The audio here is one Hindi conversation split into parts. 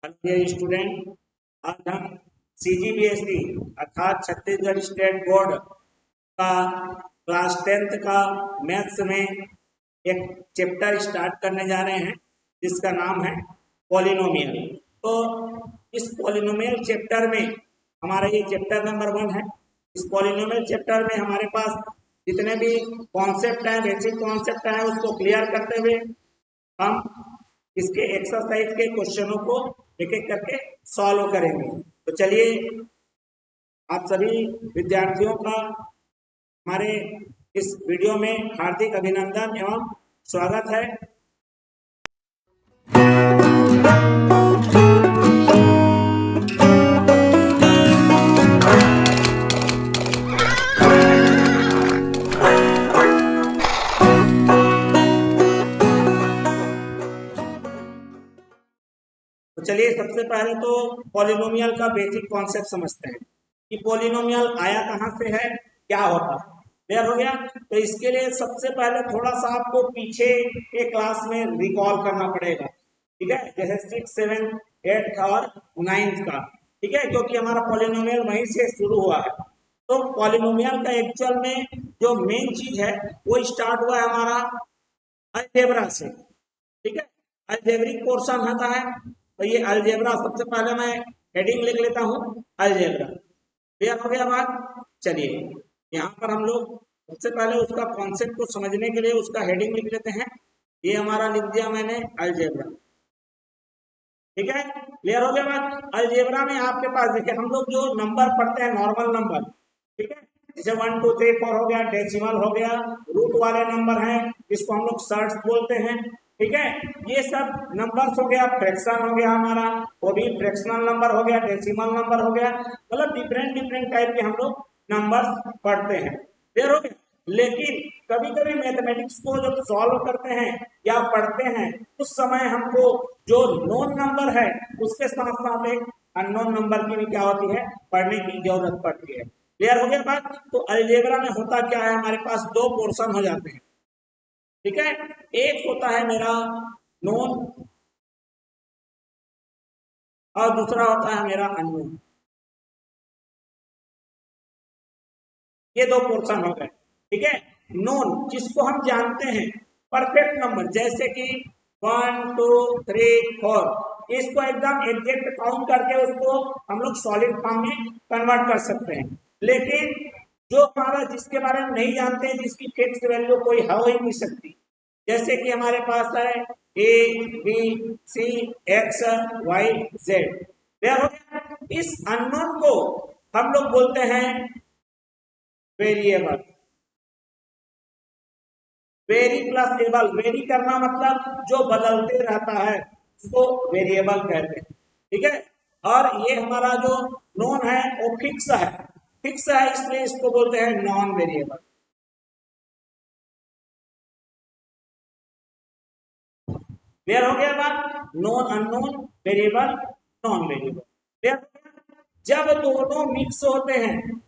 हेलो स्टूडेंट, आज हम सीजीबीएसई अर्थात छत्तीसगढ़ स्टेट बोर्ड का क्लास 10th का मैथ्स में एक चैप्टर स्टार्ट करने जा रहे हैं जिसका नाम है पॉलिनोमियल। तो इस पॉलिनोमियल चैप्टर में हमारा ये चैप्टर नंबर 1 है। इस पॉलिनोमियल चैप्टर में हमारे पास जितने भी कॉन्सेप्ट हैं, बेसिक कॉन्सेप्ट हैं, उसको क्लियर करते हुए हम इसके एक्सरसाइज के क्वेश्चनों को एक एक करके सॉल्व करेंगे। तो चलिए, आप सभी विद्यार्थियों का हमारे इस वीडियो में हार्दिक अभिनंदन एवं स्वागत है। तो चलिए, सबसे पहले तो पॉलिनोमियल का बेसिक कॉन्सेप्ट समझते हैं कि पॉलिनोमियल आया कहाँ से है, क्या होता है। क्लियर हो गया? तो इसके लिए सबसे पहले थोड़ा सा आपको पीछे के क्लास में रिकॉल करना पड़ेगा। ठीक है, जैसे 6, 7, 8 और 9 का। ठीक है, क्योंकि हमारा पॉलिनोमियल वहीं से शुरू हुआ है। तो पॉलिनोमियल का एक्चुअल में जो मेन चीज है वो स्टार्ट हुआ है हमारा अलजेब्रा से। ठीक है, अलजेब्रिक पोर्शन होता है। तो ये अलजेब्रा, सबसे पहले मैं हेडिंग लिख लेता हूँ, अलजेब्रा। क्लियर हो गया बात? चलिए, यहाँ पर हम लोग सबसे पहले उसका कॉन्सेप्ट को समझने के लिए उसका हेडिंग लिख लेते हैं। ये हमारा लिख दिया मैंने, अलजेब्रा। ठीक है, क्लियर हो गया बात? अलजेब्रा में आपके पास देखिए, हम लोग जो नंबर पढ़ते हैं, नॉर्मल नंबर, ठीक है, जैसे 1 2 3 4 हो गया, डेसिमल हो गया, रूट वाले नंबर हैं जिसको हम लोग सर्ट्स बोलते हैं। ठीक है, ये सब नंबर्स हो गया। फ्रैक्शन हो गया हमारा, वो भी फ्रैक्शनल नंबर हो गया, डेसिमल नंबर हो गया। मतलब डिफरेंट डिफरेंट टाइप के हम लोग नंबर्स पढ़ते हैं। क्लियर हो गया? लेकिन कभी कभी मैथमेटिक्स को जब सॉल्व करते हैं या पढ़ते हैं, उस समय हमको जो नोन नंबर है उसके साथ साथ एक अननोन नंबर की भी क्या होती है, पढ़ने की जरूरत पड़ती है। क्लियर हो गया बात? तो अलजेब्रा में होता क्या है, हमारे पास दो पोर्शन हो जाते हैं। ठीक है, एक होता है मेरा नोन और दूसरा होता है मेरा अननोन। ये दो पोर्शन हो गए। ठीक है, नोन जिसको हम जानते हैं, परफेक्ट नंबर, जैसे कि 1 2 3 4, इसको एकदम एग्जैक्ट काउंट करके उसको हम लोग सॉलिड फॉर्म में कन्वर्ट कर सकते हैं। लेकिन जो हमारा, जिसके बारे में नहीं जानते हैं, जिसकी फिक्स वैल्यू कोई हो ही नहीं सकती, जैसे कि हमारे पास है A B C X Y Z. इस अननोन को हम लोग बोलते हैं variable. Vary plus able, vary करना मतलब जो बदलते रहता है उसको वेरिएबल कहते हैं। ठीक है, और ये हमारा जो नॉन है वो फिक्स है। फिक्स है इसलिए इसको बोलते हैं नॉन वेरिएबल। क्लियर हो गया बात? Non, unknown, variable, non variable. Clear? जब दोनों मिक्स होते हैं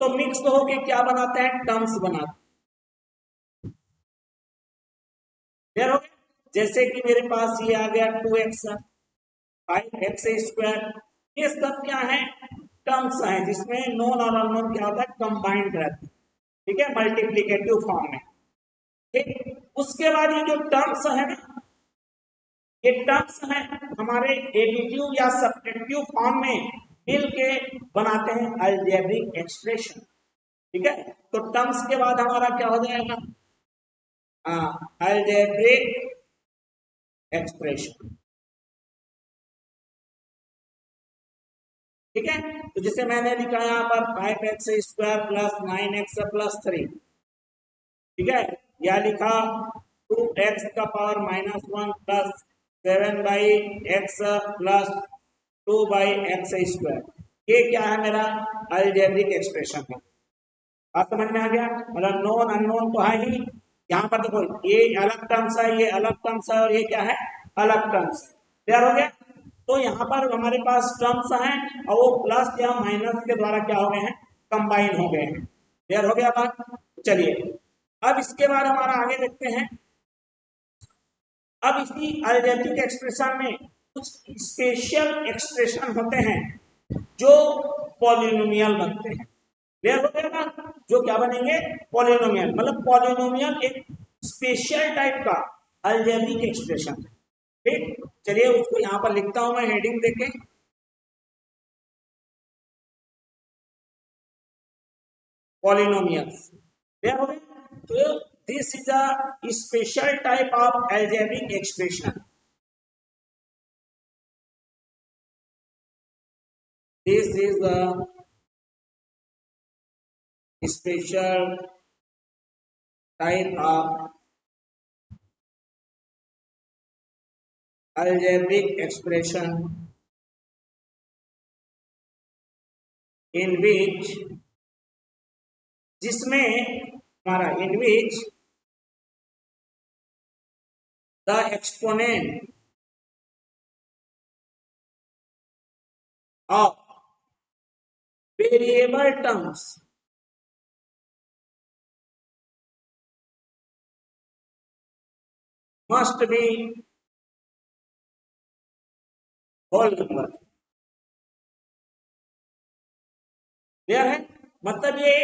तो मिक्स होके क्या बनाते हैं, टर्म्स बनाते हैं। क्लियर हो गया? जैसे कि मेरे पास ये आ गया 2x 5x स्क्वायर, ये सब क्या है, टर्म्स हैं जिसमें नॉन और अननोन क्या होता है, कंबाइंड रहता है। ठीक है, मल्टीप्लीकेटिव फॉर्म में। ठीक, उसके बाद ये जो टर्म्स है ना, ये टर्म्स हैं हमारे एडिटिव या सब्ट्रैक्टिव फॉर्म में मिल के बनाते हैं अलजेब्रिक एक्सप्रेशन। ठीक है, तो टर्म्स के बाद हमारा क्या हो जाएगा, अलजेब्रिक एक्सप्रेशन। ठीक है, तो जैसे मैंने लिखा यहाँ पर 5x square plus 9x plus 3। ठीक है, या लिखा 2x का power -1 plus 7 by x plus 2 by x square. ये क्या है, मेरा अलजेब्रिक एक्सप्रेशन है। बात समझ में आ गया? मतलब नॉन अननोन तो है ही, यहाँ पर देखो ये अलग टर्म्स है, ये अलग टर्म्स है, और ये क्या है, अलग टर्म्स है। क्लियर हो गया? तो यहाँ पर हमारे पास टर्म्स हैं और वो प्लस या माइनस के द्वारा क्या हो गए हैं, कंबाइन हो गए हैं। क्लियर हो गया बात? चलिए, अब इसके बाद हमारा आगे देखते हैं। अब इसी अलजेब्रिक एक्सप्रेशन में कुछ स्पेशल एक्सप्रेशन होते हैं जो पॉलिनोमियल बनते हैं। क्लियर हो गया ना? जो क्या बनेंगे? पॉलिनोमियल। मतलब पॉलिनोमियल एक स्पेशल टाइप का अलजेब्रिक एक्सप्रेशन है। ठीक, चलिए उसको यहां पर लिखता हूं मैं, हेडिंग देके। पॉलिनोमियल्स। क्लियर हो गया? तो this is a special type of algebraic expression. This is a special type of algebraic expression in which, जिसमें हमारा in which the exponent of variable terms must be whole number। Clear है? मतलब ये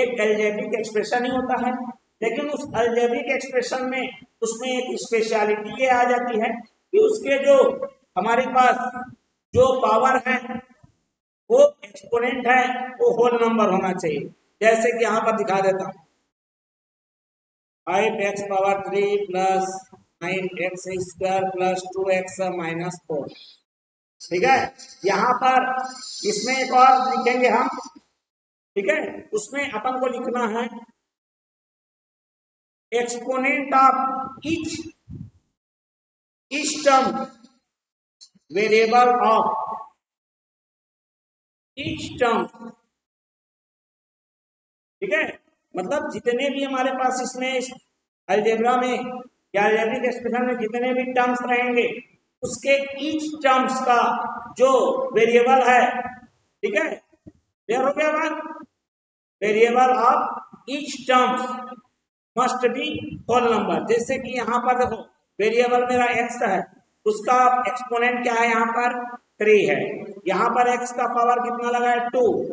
एक अलजेब्रिक एक्सप्रेशन ही होता है, लेकिन उस अलजेब्रिक एक्सप्रेशन में उसमें एक स्पेशलिटी ये आ जाती है कि उसके जो हमारे पास जो पावर है, वो एक्सपोनेंट है, वो होल नंबर होना चाहिए। जैसे कि यहां पर दिखा देता हूं, 5x⁻³ plus 9x² plus 2x minus 4। ठीक है, यहाँ पर इसमें एक और लिखेंगे हम। ठीक है, उसमें अपन को लिखना है exponent of each term variable of each term. ठीक है, मतलब जितने भी हमारे पास इसमें अलजेब्रा में या अलजेब्रिक एक्सप्रेशन में जितने भी टर्म्स रहेंगे, उसके ईच टर्म्स का जो वेरिएबल है, ठीक है, क्लियर हो गया बात? Variable of each terms must be whole number. जैसे कि यहाँ पर देखो, वेरिएबल मेरा एक्स है, उसका एक्सपोनेंट क्या है? यहाँ पर 3 है। यहाँ पर एक्स का पावर कितना लगा है? 2।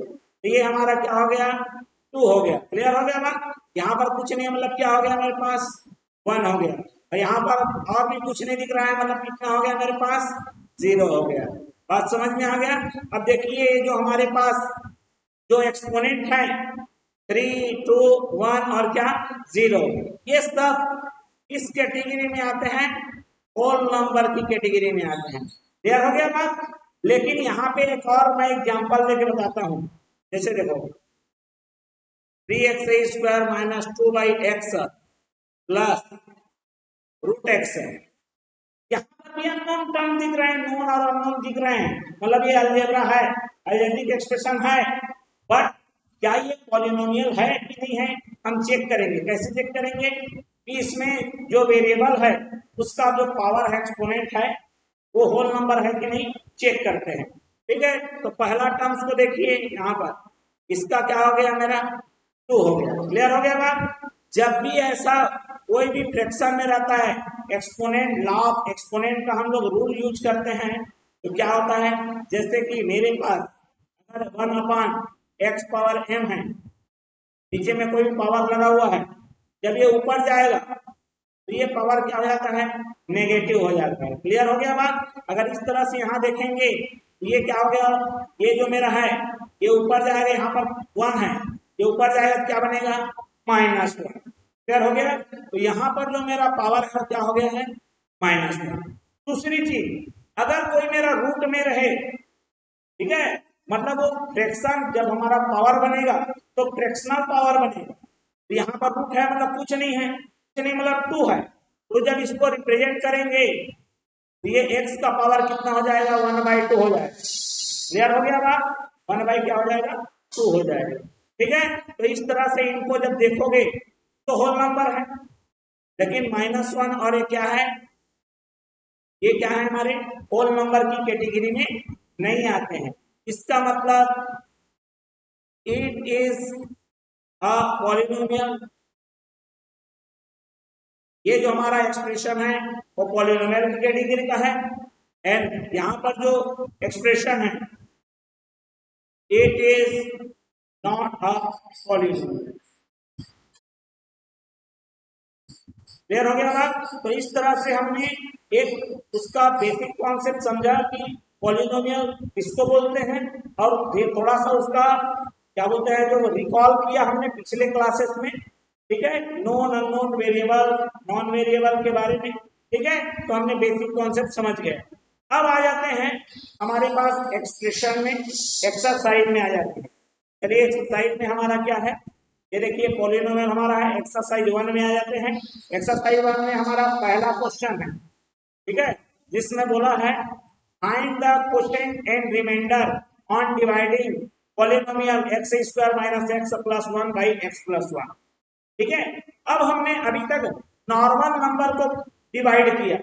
तो ये हमारा क्या हो गया? 2 हो गया। क्लियर हो गया बात? यहाँ पर कुछ नहीं, मतलब क्या हो गया मेरे पास? 1 हो गया। और यहाँ पर और भी कुछ नहीं दिख रहा है, मतलब कितना हो गया मेरे पास? 0 हो गया। बात समझ में आ गया? अब देखिए जो हमारे पास जो एक्सपोनेंट है 3, 2, 1 और क्या 0, ये सब इस कैटेगरी में आते हैं, होल नंबर की कैटेगरी में आते हैं। क्लियर हो गया बात? लेकिन यहाँ पे एक और मैं एग्जांपल लेके बताता हूँ। जैसे देखो 3x² minus 2x plus √x है। यहाँ पर भी अननोन टर्म दिख रहे हैं, नोन और अननोन दिख रहे हैं, मतलब ये अलजेब्रा है, अलजेब्रिक एक्सप्रेशन है। बट क्या ये पॉलिनोमियल है कि नहीं है, हम चेक करेंगे। कैसे चेक करेंगे? कि इसमें जो वेरिएबल है उसका जो पावर है, एक्सपोनेंट है, वो होल नंबर है कि नहीं, चेक करते हैं। ठीक है, तो पहला टर्म्स को देखिए, यहाँ पर इसका क्या हो गया? मेरा 2 हो गया। क्लियर हो गया बात? जब भी ऐसा कोई भी फ्रैक्शन में रहता है, एक्सपोनेंट, लॉ ऑफ एक्सपोनेंट का हम लोग रूल यूज करते हैं, तो क्या होता है? जैसे कि मेरे पास अगर 1/x⁻m है, नीचे में कोई भी पावर लगा हुआ है, जब ये ऊपर जाएगा तो ये पावर क्या हो जाता है? नेगेटिव हो जाता है। क्लियर हो गया बात? अगर इस तरह से यहाँ देखेंगे, ये क्या हो गया? ये जो मेरा है, ये ऊपर जाएगा, यहाँ पर 1 है, ये ऊपर जाएगा, क्या बनेगा? -1। क्लियर हो गया? तो यहाँ पर जो मेरा पावर है क्या हो गया है? -1। दूसरी चीज, अगर कोई मेरा रूट में रहे, ठीक है, मतलब वो फ्रैक्शन जब हमारा पावर बनेगा तो फ्रैक्शनल पावर बनेगा। तो यहाँ पर रूट है, मतलब कुछ नहीं है, कुछ नहीं मतलब 2 है। तो जब इसको रिप्रेजेंट करेंगे तो ये x का पावर कितना हो जाएगा? 1/2 हो जाएगा। क्लियर हो गया बात? 1 क्या हो जाएगा? 2 हो जाएगा। ठीक है, तो इस तरह से इनको जब देखोगे तो होल नंबर है, लेकिन -1 और ये क्या है? ये क्या है? हमारे होल नंबर की कैटेगरी में नहीं आते हैं। इसका मतलब इट इज अ पॉलिनोमियल। ये जो हमारा एक्सप्रेशन है वो पॉलिनोमियल की कैटेगरी का है। एंड यहाँ पर जो एक्सप्रेशन है it is not a polynomial. Clear हो गया बात। तो इस तरह से हमने एक उसका बेसिक कॉन्सेप्ट समझा कि पॉलिनोमियल किसको बोलते हैं, और फिर थोड़ा सा उसका क्या बोलते हैं जो रिकॉल किया हमने पिछले क्लासेस में, ठीक है, known unknown variable non variable के बारे में, ठीक है। तो हमने बेसिक कॉन्सेप्ट समझ गए। अब आ जाते हैं हमारे पास एक्सप्रेशन में, एक्सरसाइज में आ जाते हैं। चलिए एक्सरसाइज में हमारा क्या है, ये देखिए पॉलिनोमियल हमारा है। एक्सरसाइज 1 में आ जाते हैं। एक्सरसाइज 1 में हमारा पहला क्वेश्चन है, ठीक है, जिसमें बोला है find the quotient and remainder on dividing polynomial x square minus x plus 1 by x plus 1। ठीक है, अब हमने अभी तक नॉर्मल नंबर को डिवाइड किया,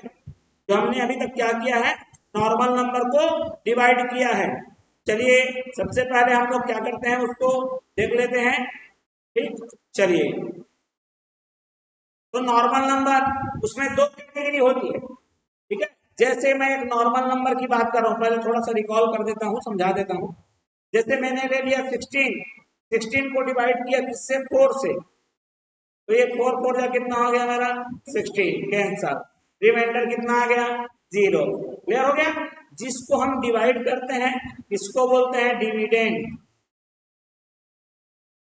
जो हमने अभी तक क्या किया है, नॉर्मल नंबर को डिवाइड किया है। चलिए सबसे पहले हम लोग क्या करते हैं उसको देख लेते हैं। ठीक, चलिए तो नॉर्मल नंबर उसमें दो कैटेगरी होती है, ठीक है। जैसे मैं एक नॉर्मल नंबर की बात कर रहा हूँ, पहले थोड़ा सा रिकॉल कर देता हूँ, समझा देता हूँ। जैसे मैंने ले लिया 16 को डिवाइड किया किससे, 4 से, तो ये 4 का कितना हो गया मेरा 16, कैंसर, रिमाइंडर कितना आ गया 0। क्लियर हो गया। जिसको हम डिवाइड करते हैं इसको बोलते हैं डिविडेंड,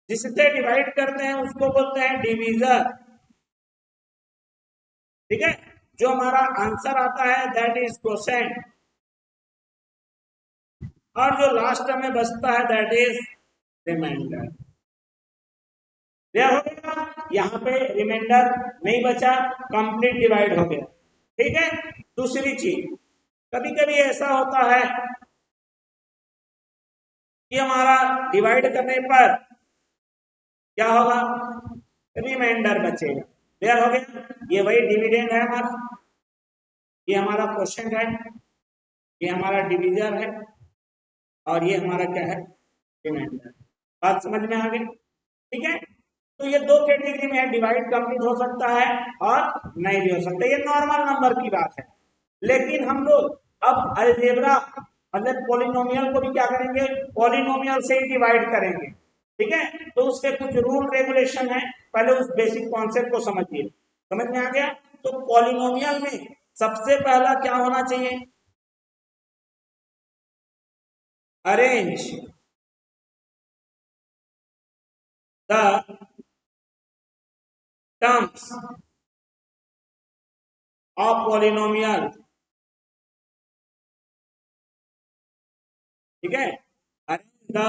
जिससे डिवाइड करते हैं उसको बोलते हैं डिवीजर, ठीक है। जो हमारा आंसर आता है दैट इज क्वोशिएंट, और जो लास्ट में बचता है दैट इज रिमाइंडर। क्लियर हो गया। यहाँ पे रिमाइंडर नहीं बचा, कंप्लीट डिवाइड हो गया, ठीक है। दूसरी चीज, कभी कभी ऐसा होता है कि हमारा डिवाइड करने पर क्या होगा, रिमाइंडर बचेगा। क्लियर हो गया। ये वही डिविडेंड है हमारा, ये हमारा क्वेश्चन है, ये हमारा डिवीजर है, और ये हमारा क्या है, रिमाइंडर। बात समझ में आ गई, ठीक है। तो ये दो कैटेगरी में है, डिवाइड कंप्लीट हो सकता है और नहीं भी हो सकता, ये नॉर्मल नंबर की बात है। लेकिन हम लोग अब अलजेब्रा मतलब पॉलिनोमियल को भी क्या करेंगे, पॉलिनोमियल से ही डिवाइड करेंगे, ठीक है। तो उसके कुछ रूल रेगुलेशन है, पहले उस बेसिक कॉन्सेप्ट को समझिए। समझ में आ गया। तो पॉलिनोमियल में सबसे पहला क्या होना चाहिए, arrange the terms of polynomial, ठीक है। Arrange the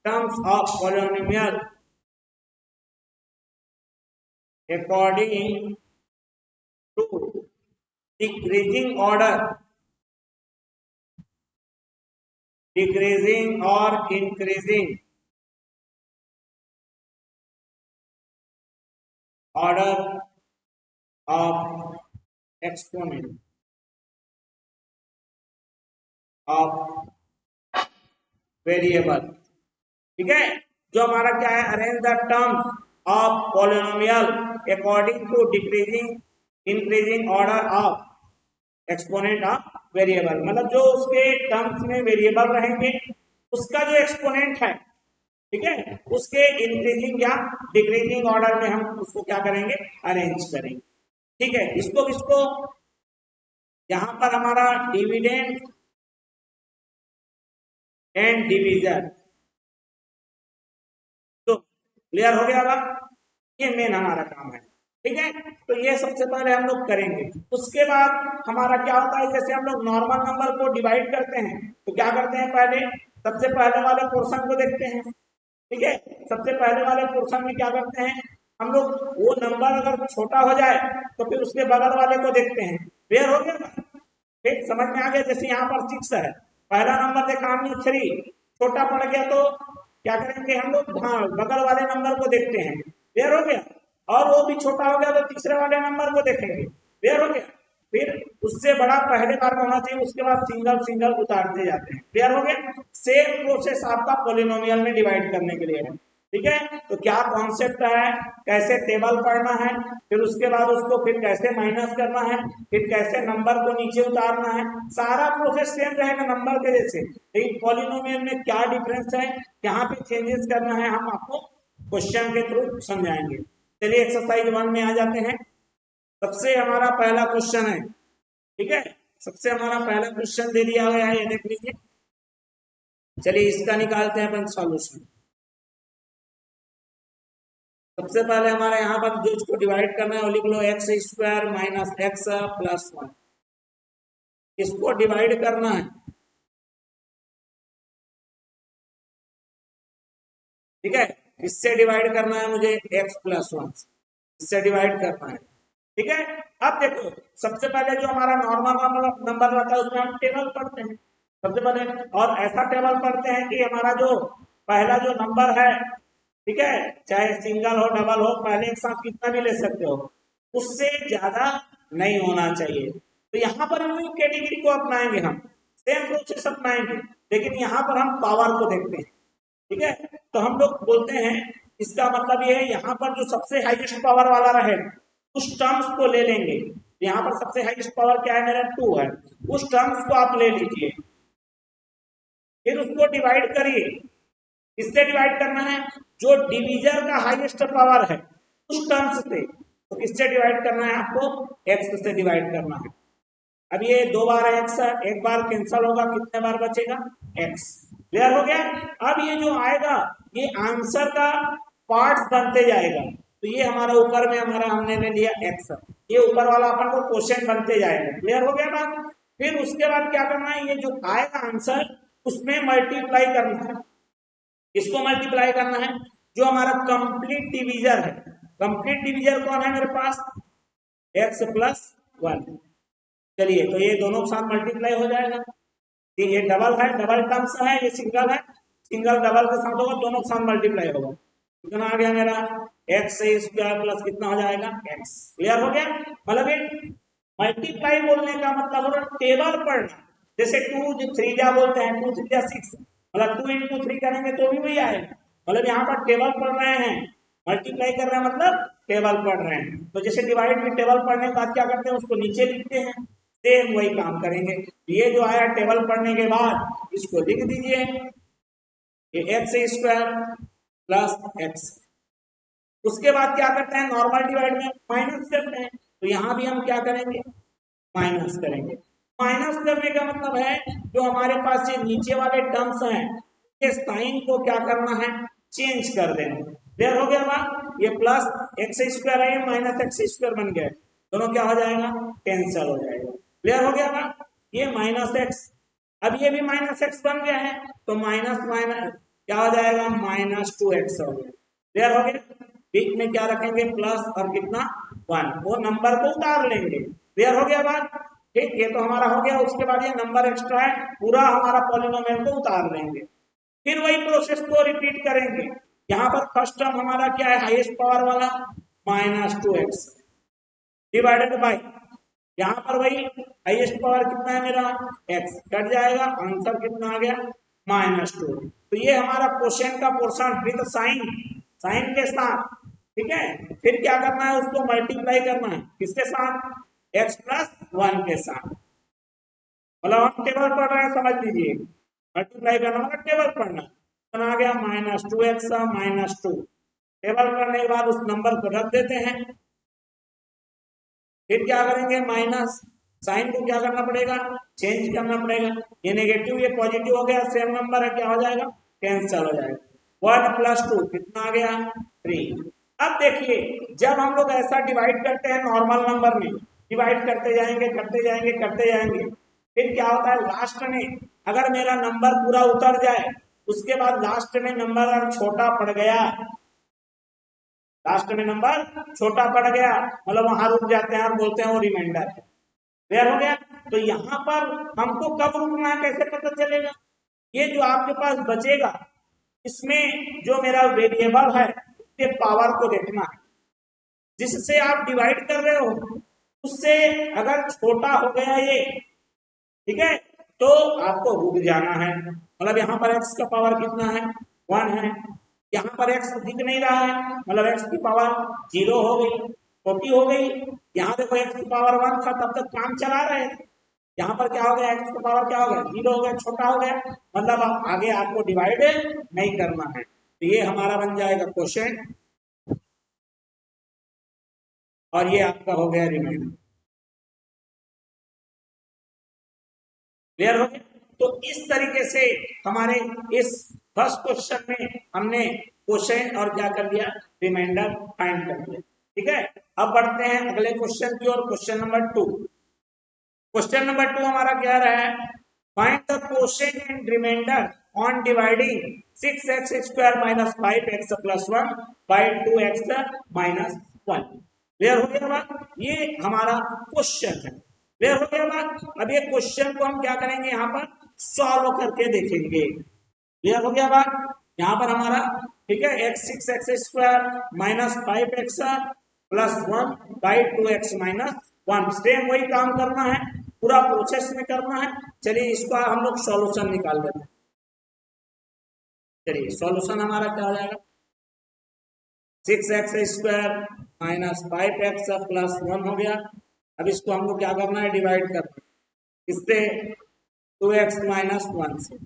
terms of polynomial according to decreasing order, decreasing और increasing order of exponent of variable, ठीक है। जो हमारा क्या है, arrange the terms of polynomial according to decreasing increasing order of exponent of variable, मतलब जो उसके टर्म्स में वेरिएबल रहेंगे उसका जो एक्सपोनेंट है, ठीक है, उसके इंक्रीजिंग या डिक्रीजिंग ऑर्डर में हम उसको क्या करेंगे, अरेंज करेंगे, ठीक है। इसको किसको, यहां पर हमारा डिविडेंड एंड डिवीजर, तो क्लियर हो गया बात। ये मेन हमारा काम है, ठीक है। तो ये सबसे पहले हम लोग करेंगे। उसके बाद हमारा क्या होता है, जैसे हम लोग नॉर्मल नंबर को डिवाइड करते हैं तो क्या करते हैं, पहले सबसे पहले वाले पोर्शन को देखते हैं, ठीक है। सबसे पहले वाले पोर्शन में क्या करते हैं हम लोग, वो नंबर अगर छोटा हो जाए तो फिर उसके बगल वाले को देखते हैं। क्लियर हो गया ना, ठीक, समझ में आ गया। जैसे यहाँ पर 6 है, पहला नंबर देखा हमने 3, छोटा पड़ गया तो क्या करेंगे हम लोग, हाँ बगल वाले नंबर को देखते हैं। क्लियर हो गया। और वो भी छोटा हो गया तो तीसरे वाले नंबर को देखेंगे। क्लियर हो गया। फिर उससे बड़ा पहले बार में होना चाहिए, उसके बाद सिंगल सिंगल उतारते जाते हैं। क्लियर हो गया। सेम प्रोसेस आपका पॉलिनोमियल में डिवाइड करने के लिए है। ठीक है। तो क्या कॉन्सेप्ट है, कैसे टेबल पढ़ना है, फिर उसके बाद उसको फिर कैसे माइनस करना है, फिर कैसे नंबर को नीचे उतारना है, सारा प्रोसेस सेम रहेगा नंबर के जैसे, लेकिन पॉलिनोमियल में क्या डिफरेंस है, यहाँ पे चेंजेस करना है, हम आपको क्वेश्चन के थ्रू समझाएंगे। चलिए एक्सरसाइज 1 में आ जाते हैं। सबसे हमारा पहला क्वेश्चन है, ठीक है, सबसे हमारा पहला क्वेश्चन दे दिया गया है, ये देख लीजिए। चलिए इसका निकालते हैं अपन सॉल्यूशन। सबसे पहले हमारे यहाँ पर जो इसको डिवाइड करना है वो लिख लो X square minus X plus 1, इसको डिवाइड करना है, ठीक है। इससे डिवाइड करना है मुझे एक्स प्लस 1, इससे डिवाइड करना है, ठीक है। अब देखो सबसे पहले जो हमारा नॉर्मल नंबर रहता है उसमें हम टेबल पढ़ते हैं सबसे पहले, और ऐसा टेबल पढ़ते हैं कि हमारा जो पहला जो नंबर है, ठीक है, चाहे सिंगल हो डबल हो, पहले एक साथ कितना भी ले सकते हो, उससे ज्यादा नहीं होना चाहिए। तो यहाँ पर हम कैटेगरी को अपनाएंगे, हम सेम प्रोसेस अपनाएंगे, लेकिन यहाँ पर हम पावर को देखते हैं, ठीक है। तो हम लोग बोलते हैं, इसका मतलब ये है यहाँ पर जो सबसे हाईएस्ट पावर वाला रहे उस टर्म्स को ले लेंगे। यहाँ पर सबसे हाईएस्ट पावर क्या है, मेरा 2 है, उस टर्म्स को आप ले लीजिए, फिर उसको डिवाइड करिए। किससे डिवाइड करना है, जो डिवीजर का हाईएस्ट पावर है उस टर्म्स से, तो किससे डिवाइड करना है आपको, एक्स से डिवाइड करना है। अब ये 2 बार एक्स, एक बार कैंसल होगा, कितने बार बचेगा, एक्स। क्लियर हो गया। अब ये जो आएगा ये आंसर का पार्ट्स बनते जाएगा, तो ये हमारा ऊपर में हमारा हमने ले लिया एक्स, ये ऊपर वाला अपन को क्वेश्चन बनते जाएगा। क्लियर हो गया बात। फिर उसके बाद क्या करना है, ये जो आएगा आंसर उसमें मल्टीप्लाई करना है। इसको मल्टीप्लाई करना है, जो हमारा कंप्लीट डिवीजर है, कंप्लीट डिवीजर कौन है मेरे पास, एक्स प्लस 1। चलिए तो ये दोनों के साथ मल्टीप्लाई हो जाएगा, ये डबल है, डबल टर्म्स है, ये सिंगल है, सिंगल डबल के साथ होगा, दोनों के साथ मल्टीप्लाई होगा, कितना आ गया मेरा, एक्स स्क्वायर प्लस कितना हो जाएगा, एक्स। क्लियर हो गया। मतलब ये मल्टीप्लाई बोलने का मतलब होगा टेबल पढ़ना, जैसे 2 3 जा बोलते हैं, 2 3 जा 6, मतलब 2 into 3 करेंगे तो भी वही आएगा। मतलब यहाँ पर टेबल पढ़ रहे हैं, मल्टीप्लाई कर रहे हैं मतलब टेबल पढ़ रहे हैं। तो जैसे डिवाइड में टेबल पढ़ने के बाद क्या करते हैं, उसको नीचे लिखते हैं, सेम वही काम करेंगे। ये जो आया टेबल पढ़ने के बाद इसको लिख दीजिए, ये एक्स स्क्वायर प्लस एक्स। उसके बाद क्या करते हैं, नॉर्मल डिवाइड में माइनस करते हैं, तो यहाँ भी हम क्या करेंगे, माइनस करेंगे। माइनस करने का मतलब है जो हमारे पास ये नीचे वाले टर्म्स हैं के साइन को क्या करना है, चेंज कर देना। क्लियर हो गया बात। ये प्लस एक्स स्क्वायर है, माइनस एक्स स्क्वायर बन गया, दोनों क्या हो जाएगा, कैंसिल हो जाएगा। क्लियर हो गया बात। ये माइनस एक्स, अब ये भी माइनस एक्स बन गया है, तो माइनस माइनस क्या हो जाएगा, -2x हो गया। क्लियर हो गया। बीच में क्या रखेंगे, प्लस और कितना 1, वो नंबर को उतार लेंगे। क्लियर हो गया बात। ठीक, ये तो हमारा हो गया। उसके बाद ये नंबर एक्स्ट्रा है, पूरा हमारा पॉलिनोमियल को उतार लेंगे, फिर वही प्रोसेस को रिपीट करेंगे। यहाँ पर फर्स्ट टर्म हमारा क्या है, हाईएस्ट पावर वाला -2x डिवाइडेड बाई, यहाँ पर वही हाईएस्ट पावर कितना है मेरा, x कट जाएगा, आंसर कितना आ गया, -2। तो ये हमारा क्वेश्चन का पोर्शन विद साइन, साइन के साथ, ठीक है। फिर क्या करना है, उसको मल्टीप्लाई करना है, किसके साथ, x प्लस 1 के साथ। मतलब हम टेबल पढ़ रहे हैं, समझ लीजिए, मल्टीप्लाई करना मतलब टेबल पढ़ना। आ गया -2x -2, टेबल करने के बाद उस नंबर को रख देते हैं। फिर क्या करेंगे, माइनस साइन को क्या करना पड़ेगा, चेंज करना पड़ेगा। ये नेगेटिव ये पॉजिटिव हो गया, सेम नंबर है, क्या हो जाएगा, कैंसिल हो जाएगा। 1 + 2 कितना आ गया, 3। अब देखिए जब हम लोग ऐसा डिवाइड करते हैं नॉर्मल नंबर में, डिवाइड करते जाएंगे करते जाएंगे करते जाएंगे, फिर क्या होता है, लास्ट में अगर मेरा नंबर पूरा उतर जाए, उसके बाद लास्ट में नंबर अगर छोटा पड़ गया, लास्ट में नंबर छोटा पड़ गया, मतलब वहां रुक जाते हैं और बोलते हैं वो रिमाइंडर है। क्लियर हो गया। तो यहाँ पर हमको कब रुकना है, कैसे पता चलेगा, ये जो आपके पास बचेगा इसमें जो मेरा वेरिएबल है उसके पावर को देखना है, जिससे आप डिवाइड कर रहे हो उससे अगर छोटा हो गया ये, ठीक है, तो आपको रुक जाना है। मतलब यहाँ पर x का पावर कितना है, 1 है, यहाँ पर x दिख नहीं रहा है, मतलब x की पावर 0 हो गई, 40 हो गई। यहाँ देखो x की पावर 1 था, तब तक काम चला रहे थे। यहाँ पर क्या हो गया, x की पावर क्या हो गया, 0 हो गया, छोटा हो गया, मतलब आप आगे आपको डिवाइड नहीं करना है। तो ये हमारा बन जाएगा क्वेश्चन, और ये आपका हो गया रिमाइंडर। क्लियर हो गया। तो इस तरीके से हमारे इस फर्स्ट क्वेश्चन में हमने क्वेश्चन और क्या कर दिया, रिमाइंडर फाइंड कर दिया। ठीक है, अब बढ़ते हैं अगले क्वेश्चन की ओर, क्वेश्चन नंबर 2। क्वेश्चन नंबर 2 हमारा क्या रहा है, find the question and remainder on dividing 6x square minus 5x plus 1 by 2x minus 1। Clear हो गया बात, ये हमारा क्वेश्चन है। क्लियर हो गया बात। अब ये क्वेश्चन को हम क्या करेंगे, यहाँ पर सॉल्व करके देखेंगे। क्लियर हो गया बात। यहाँ पर हमारा ठीक है, x6x square minus 5x plus 1 by 2x minus 1, same वही काम करना है, पूरा प्रोसेस में करना है। चलिए इसका हम लोग सॉल्यूशन निकाल लेते हैं। चलिए सॉल्यूशन हमारा क्या हो जाएगा, 6x square minus 5x plus 1 हो गया। अब इसको हमको क्या करना है, डिवाइड करना है, इससे 2x माइनस 1 से।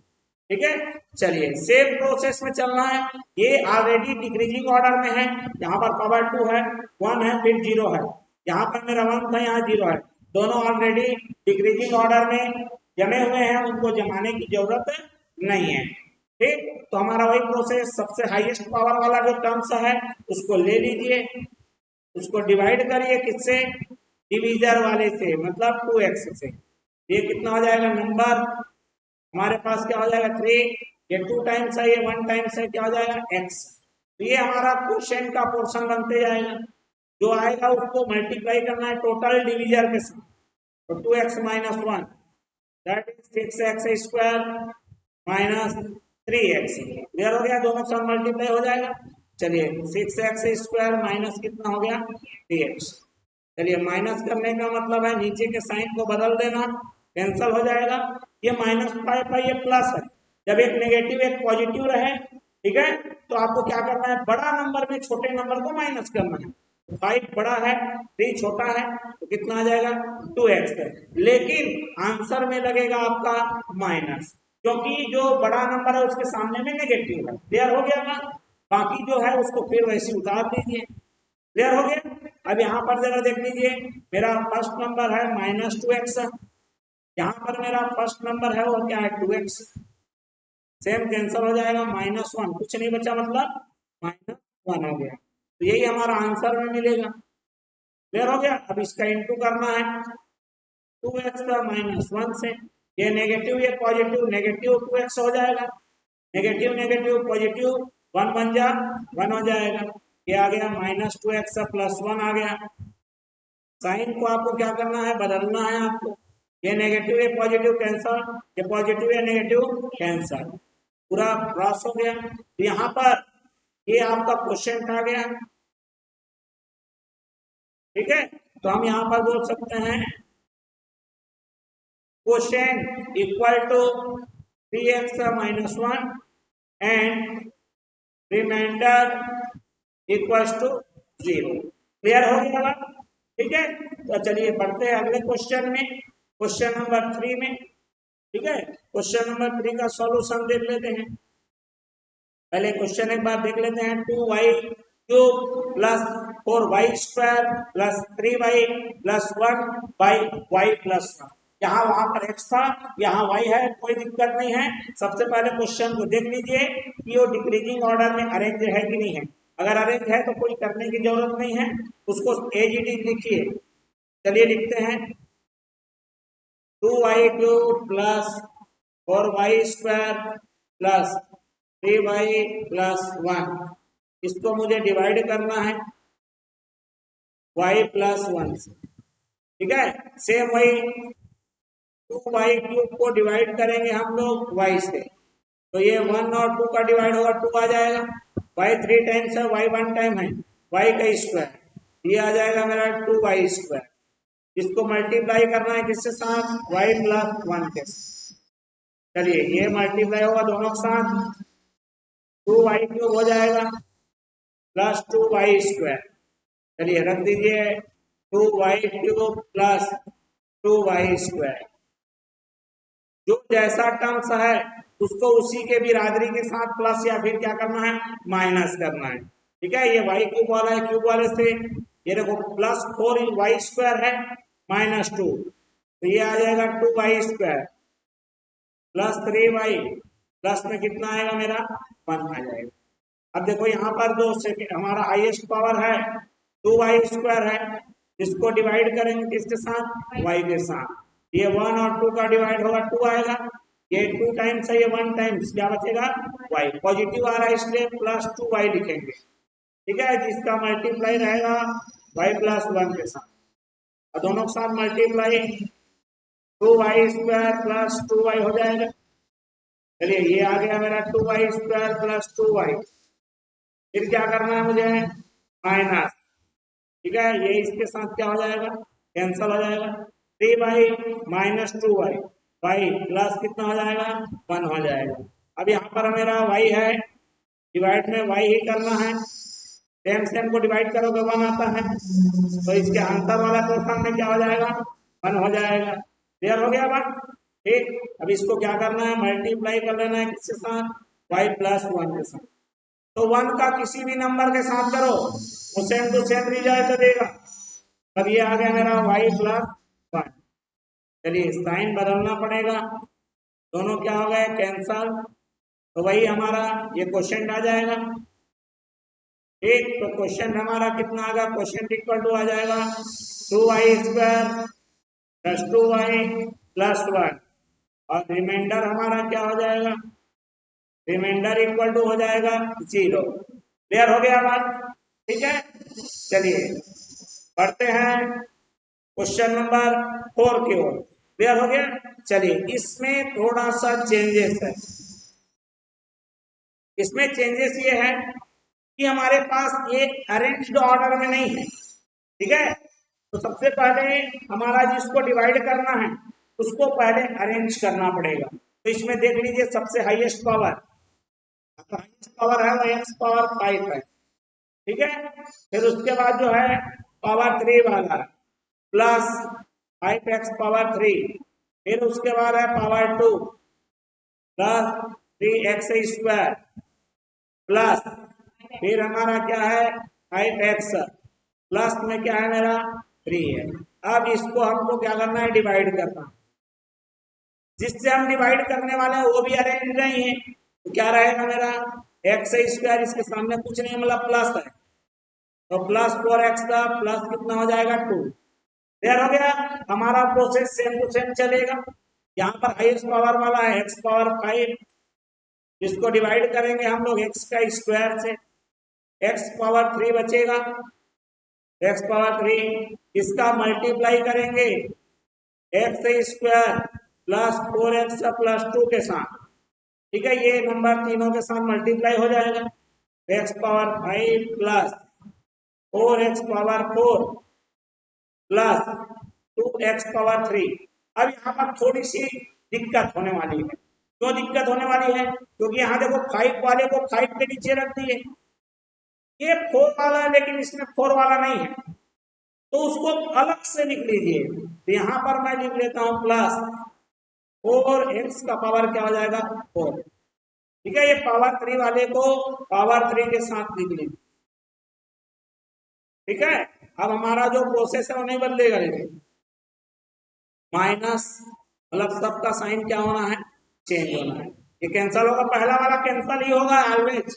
ठीक है, चलिए सेम प्रोसेस में चलना है। ये ऑलरेडी डिक्रीजिंग ऑर्डर में है, यहाँ पर पावर 2 है, 1 है, फिर 0 है। यहाँ पर मेरा 1 था, यहाँ 0 है, दोनों ऑलरेडी डिक्रीजिंग ऑर्डर में जमे हुए हैं, उनको जमाने की जरूरत नहीं है। ठीक, तो हमारा वही प्रोसेस, सबसे हाईएस्ट पावर वाला जो टर्म्स है उसको ले लीजिए, उसको डिवाइड करिए किससे, डिवीजर वाले से, मतलब 2x से। ये कितना हो जाएगा नंबर, हमारे पास क्या हो जाएगा 3, ये 2 टाइम्स है, ये 1 टाइम्स है, क्या हो जाएगा x। तो ये हमारा क्वेश्चन का पोर्शन बनते जाएगा, जो आएगा उसको मल्टीप्लाई करना है टोटल डिवीजर के साथ। तो 2x minus 1 that is 6x square minus 3x। Clear हो गया, दोनों साथ मल्टीप्लाई हो जाएगा। चलिए 6x स्क्वायर माइनस कितना हो गया 3x। चलिए माइनस करने का मतलब है नीचे के साइन को बदल देना, कैंसल हो जाएगा। ये माइनस 5 है, ये प्लस है। जब एक नेगेटिव एक पॉजिटिव रहे, ठीक है, तो आपको क्या करना है, बड़ा नंबर में छोटे नंबर को माइनस करना है। 5 बड़ा है, 3 छोटा है, तो कितना आ जाएगा 2x है। लेकिन आंसर में लगेगा आपका माइनस, क्योंकि जो बड़ा नंबर है उसके सामने में नेगेटिव है। क्लियर हो गया ना, बाकी जो है उसको फिर वैसे उतार दीजिए। क्लियर हो गया। अब यहाँ पर जरा देख लीजिए, मेरा फर्स्ट नंबर है -2x, यहाँ पर मेरा फर्स्ट नंबर है वो क्या है 2x, सेम कैंसिल हो जाएगा, -1 कुछ नहीं बचा, मतलब -1 हो गया। तो यही हमारा आंसर में मिलेगा। क्लियर हो गया। अब इसका इंटू करना है 2x का -1 से, ये नेगेटिव ये पॉजिटिव, नेगेटिव 2x हो जाएगा, नेगेटिव नेगेटिव पॉजिटिव 1 बन जा 1 हो जाएगा। ये आ गया -2x प्लस 1 आ गया। साइन को आपको क्या करना है, बदलना है आपको। ये नेगेटिव ये पॉजिटिव कैंसल, ये पॉजिटिव ये नेगेटिव कैंसल, पूरा क्रॉस हो गया। तो यहाँ पर ये आपका क्वेश्चन आ गया। ठीक है, तो हम यहाँ पर बोल सकते हैं question equal to 3x minus 1 and remainder equal to 0। Clear हो गया बात। ठीक है, तो चलिए बढ़ते हैं अगले क्वेश्चन में, क्वेश्चन नंबर 3 में। ठीक है, क्वेश्चन नंबर 3 का सॉल्यूशन देख लेते हैं। पहले क्वेश्चन एक बार देख लेते हैं, 2y cube plus 4y square plus 3y plus 1 by y plus 1। यहाँ वहां पर x था, यहाँ y है, कोई दिक्कत नहीं है। सबसे पहले क्वेश्चन को देख लीजिए कि वो डिक्रीजिंग ऑर्डर में अरेंज है कि नहीं है। अगर अरेंज है तो कोई करने की जरूरत नहीं है, उसको एज इट इज लिखिए। चलिए लिखते हैं 2y cube plus 4y square plus 3y plus 1, इसको मुझे डिवाइड करना है y प्लस 1 से। ठीक है, सेम वही 2y क्यूब को डिवाइड करेंगे हम लोग y से, तो ये 1 और 2 का डिवाइड होगा 2 आ जाएगा। y 3 टाइम्स है, y 1 टाइम है, y का स्क्वायर, ये आ जाएगा मेरा 2y स्क्वायर। इसको मल्टीप्लाई करना है किसके साथ, y प्लस 1 के साथ। चलिए ये मल्टीप्लाई होगा दोनों के साथ, 2y³ हो जाएगा प्लस 2y²। चलिए रख दीजिए 2y³ प्लस 2y²। जो जैसा टर्म्स है उसको उसी के बिरादरी के साथ प्लस या फिर क्या करना है, माइनस करना है। ठीक है, ये y³ वाला है क्यूब वाले से, ये देखो प्लस 4y² है माइनस 2, तो ये आ जाएगा 2y² प्लस 3y प्लस में कितना आएगा मेरा 1 आ जाएगा। अब देखो यहाँ पर जो हमारा हाईएस्ट पावर है 2y² है, इसको डिवाइड करेंगे किसके साथ, y के साथ। ये 1 और 2 का डिवाइड होगा 2 आएगा, ये 2 टाइम्स है, ये 1 टाइम्स, क्या बचेगा y। पॉजिटिव आ रहा है इसलिए प्लस 2y लिखेंगे। ठीक है, जिसका मल्टीप्लाई रहेगा y प्लस 1 के साथ, और दोनों के साथ मल्टीप्लाई 2y² प्लस 2y हो जाएगा। चलिए ये आ गया मेरा 2y² प्लस 2y। फिर क्या करना है मुझे, माइनस। ठीक है, ये इसके साथ क्या हो जाएगा, कैंसल हो जाएगा। 3y minus 2y, y plus कितना हो जाएगा 1 हो जाएगा। अब यहाँ पर मेरा y है, डिवाइड में y ही करना है, सेम सेम को डिवाइड करोगे 1 आता है, तो इसके आंसर वाला क्वेश्चन में क्या हो जाएगा 1 हो जाएगा। क्लियर हो गया बात। ठीक, अब इसको क्या करना है, मल्टीप्लाई कर लेना है किसके साथ, y प्लस 1 के साथ। तो 1 का किसी भी नंबर के साथ करो वो सेम टू सेम रिजल्ट देगा। अब ये आ गया मेरा y प्लस 1। चलिए साइन बदलना पड़ेगा, दोनों क्या हो गए कैंसल, तो वही हमारा ये क्वेश्चन आ जाएगा। ठीक, तो क्वेश्चन हमारा कितना आ गया, क्वेश्चन इक्वल टू आ जाएगा 2y² प्लस 2y प्लस 1, और रिमाइंडर हमारा क्या हो जाएगा, रिमाइंडर इक्वल टू हो जाएगा 0। क्लियर हो गया बात। ठीक है, चलिए पढ़ते हैं क्वेश्चन नंबर 4 की ओर। क्लियर हो गया। चलिए इसमें थोड़ा सा चेंजेस है। इसमें चेंजेस ये है कि हमारे पास ये अरेंज्ड ऑर्डर में नहीं है। ठीक है, तो सबसे पहले हमारा जिसको डिवाइड करना है उसको पहले अरेंज करना पड़ेगा। तो इसमें देख लीजिए सबसे हाईएस्ट पावर, हाईएस्ट पावर है वो x⁵ है। ठीक है, फिर उसके बाद जो है पावर 3 वाला प्लस 5x⁵, फिर उसके बाद है पावर 2 प्लस 3x² प्लस फिर हमारा क्या है 5x प्लस में क्या है मेरा 3 है। अब इसको हमको क्या करना है, डिवाइड करना। जिससे हम डिवाइड करने वाले हैं वो भी अरेंज नहीं है, तो क्या रहेगा मेरा x², इसके सामने कुछ नहीं मतलब प्लस है, तो प्लस 4x का प्लस कितना हो जाएगा 2। क्लियर हो गया। हमारा प्रोसेस सेम टू सेम चलेगा। यहाँ पर हाईएस्ट पावर वाला है x⁵, जिसको डिवाइड करेंगे हम लोग x का स्क्वायर से, x⁵ बचेगा, x⁵ इसका मल्टीप्लाई करेंगे x² प्लस 4x प्लस 2 के साथ। ठीक है, ये नंबर तीनों के साथ मल्टीप्लाई हो जाएगा, x⁵ plus 4x⁴ plus 2x⁵। अब यहाँ पर थोड़ी सी दिक्कत होने वाली है। क्यों दिक्कत होने वाली है, क्योंकि यहाँ देखो 5 वाले को 5 के नीचे रख दिए, ये 4 वाला है लेकिन इसमें 4 वाला नहीं है, तो उसको अलग से लिख लीजिए। तो यहाँ पर मैं लिख लेता हूँ प्लस 4x का पावर क्या हो जाएगा 4। ठीक है, ये पावर 3 वाले को पावर 3 के साथ लिख लीजिए। ठीक है, अब हमारा जो प्रोसेस है वो नहीं बदलेगा, लेकिन माइनस मतलब सबका साइन क्या होना है, चेंज होना है। ये कैंसल होगा, पहला वाला कैंसल ही होगा ऑलवेज।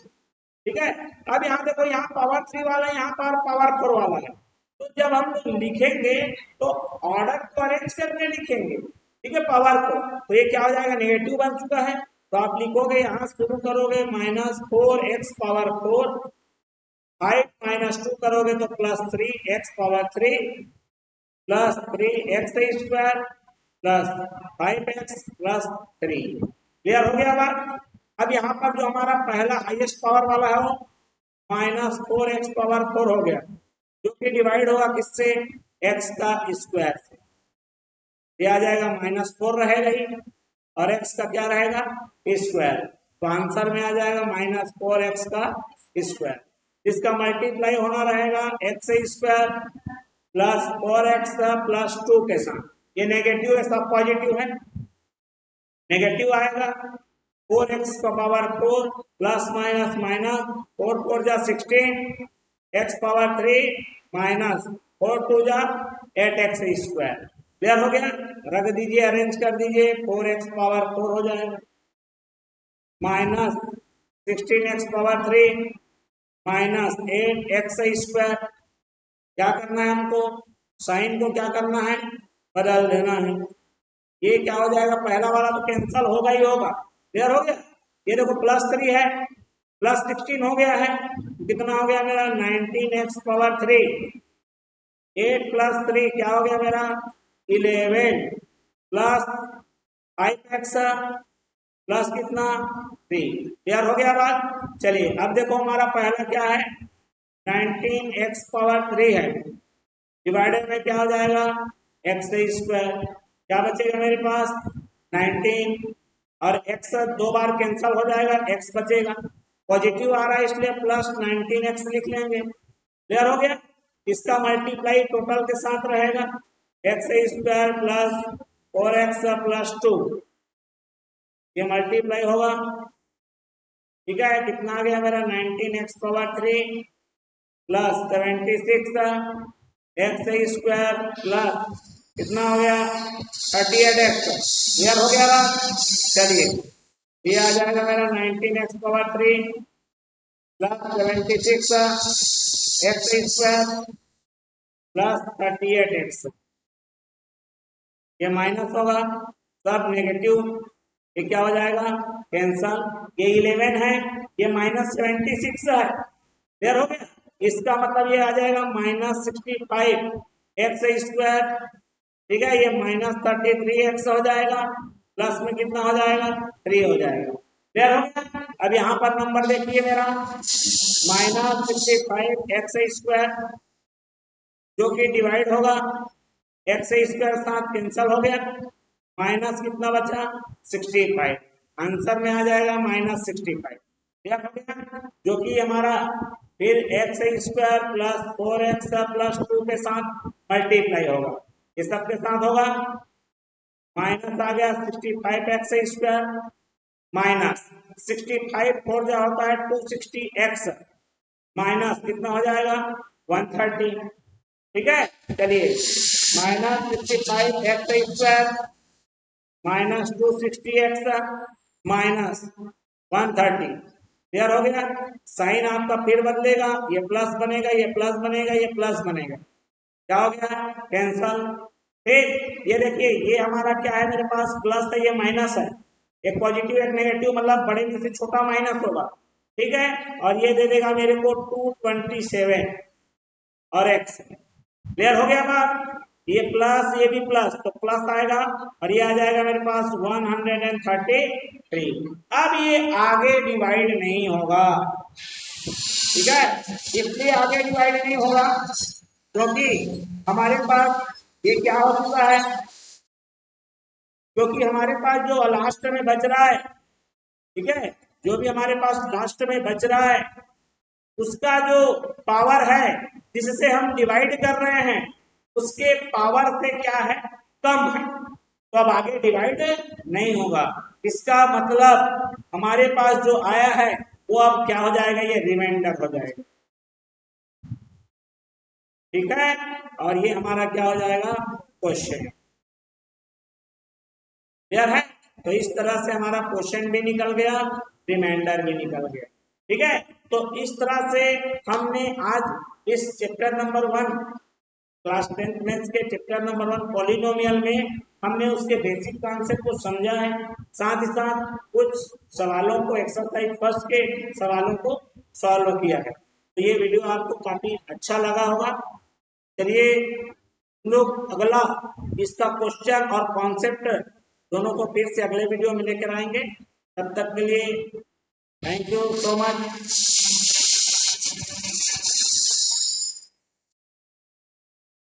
ठीक है, अब यहाँ देखो यहाँ पावर 3 वाला, यहाँ पर पावर 4 वाला है, तो जब हम लिखेंगे तो ऑर्डर को अरेंज करके लिखेंगे। ठीक है, पावर को, तो ये क्या हो जाएगा नेगेटिव बन चुका है, तो आप लिखोगे यहाँ शुरू करोगे -4x⁴, 5 - 2 करोगे तो +3x⁴ plus 3x² plus 5x plus 3। Clear हो गया बात। अब यहाँ पर जो हमारा पहला हाईएस्ट पावर वाला है वो -4x⁴ हो गया, जो कि डिवाइड होगा किससे, x का स्क्वायर से। ये आ जाएगा -4 रहेगा ही, और x का क्या रहेगा स्क्वायर। तो आंसर में आ जाएगा -4x का स्क्वायर। इसका मल्टीप्लाई होना रहेगा x square plus 4x plus 2 के साथ। ये नेगेटिव है, सब पॉजिटिव है, नेगेटिव आएगा। 4x का पावर 4 प्लस माइनस माइनस 4 4 जा 16 x पावर 3 माइनस 4 2 जा 8x स्क्वायर। क्लियर हो गया? रख दीजिए, अरेंज कर दीजिए, 4x पावर 4 हो जाएगा minus 16x power 3 minus 8x square. क्या करना है हमको? साइन को क्या करना है? बदल देना है। ये क्या हो जाएगा? पहला वाला तो कैंसल होगा ही होगा। क्लियर हो गया? ये देखो +3 है, प्लस 16 हो गया है, कितना हो गया मेरा? 19x पावर 3 8 प्लस 3 क्या हो गया मेरा? 11 प्लस 5x प्लस कितना? 3। क्लियर हो गया बात? चलिए अब देखो हमारा पहला क्या है? 19x पावर 3 है, डिवाइडेड में क्या हो जाएगा? x square. क्या बचेगा मेरे पास? 19 और x 2 बार कैंसल हो जाएगा, x बचेगा। पॉजिटिव आ रहा है इसलिए प्लस 19x लिख लेंगे। क्लियर हो गया? इसका मल्टीप्लाई टोटल के साथ रहेगा x square plus 4x plus 2, ये मल्टीप्लाई होगा। ठीक है, कितना आ गया मेरा? 19x power 3 plus 76 x square plus कितना हो गया? 38x। क्लियर हो गया? चलिए ये आ जाएगा मेरा 19x power 3 plus 76 x square plus 38x। ये माइनस होगा, सब नेगेटिव, ये क्या हो जाएगा? कैंसल। ये 11 है, ये -76 है। क्लियर हो गया? इसका मतलब ये आ जाएगा -65 x स्क्वायर। ठीक है, ये -33x हो जाएगा, प्लस में कितना हो जाएगा? 3 हो जाएगा। क्लियर हो गया? अब यहाँ पर नंबर देखिए मेरा -65 x स्क्वायर जो कि डिवाइड होगा x स्क्वायर साथ कैंसल हो गया, माइनस कितना बचा? 65। आंसर में आ जाएगा -65। क्लियर हो गया? जो कि हमारा फिर x square plus 4x plus 2 के साथ मल्टीप्लाई होगा, ये सब के साथ होगा। माइनस आ गया 65x स्क्वायर माइनस 65 4 जा होता है 260x माइनस कितना हो जाएगा? 130। ठीक है, चलिए -65x square minus 260x minus 130। Clear हो गया? साइन आपका फिर बदलेगा, ये प्लस बनेगा, ये प्लस बनेगा, ये प्लस बनेगा। क्या हो गया? कैंसल। फिर ये देखिए, ये हमारा क्या है? मेरे पास प्लस है, ये माइनस है, एक पॉजिटिव एक नेगेटिव, मतलब बड़े में से छोटा माइनस होगा। ठीक है, और ये दे देगा मेरे को 227 और x। क्लियर हो गया बात? ये प्लस, ये भी प्लस, तो प्लस आएगा और ये आ जाएगा मेरे पास 133। अब ये आगे डिवाइड नहीं होगा। ठीक है, इसलिए आगे डिवाइड नहीं होगा क्योंकि हमारे पास ये क्या हो चुका है? क्योंकि हमारे पास जो लास्ट में बच रहा है, ठीक है, जो भी हमारे पास लास्ट में बच रहा है उसका जो पावर है जिससे हम डिवाइड कर रहे हैं उसके पावर से क्या है? कम है, तो अब आगे डिवाइड नहीं होगा। इसका मतलब हमारे पास जो आया है वो अब क्या हो जाएगा? ये रिमाइंडर हो जाएगा। ठीक है, और ये हमारा क्या हो जाएगा? क्वेश्चन। क्लियर है? तो इस तरह से हमारा क्वेश्चन भी निकल गया, रिमाइंडर भी निकल गया। ठीक है, तो इस तरह से हमने आज इस chapter number 1 class 10th maths के चैप्टर नंबर 1 पॉलिनोमियल में हमने उसके बेसिक कॉन्सेप्ट को समझा है, साथ ही साथ कुछ सवालों को, एक्सरसाइज फर्स्ट के सवालों को सॉल्व किया है। तो ये वीडियो आपको काफी अच्छा लगा होगा। चलिए हम लोग अगला इसका क्वेश्चन और कॉन्सेप्ट दोनों को फिर से अगले वीडियो में लेकर आएंगे। तब तक के लिए थैंक यू सो मच।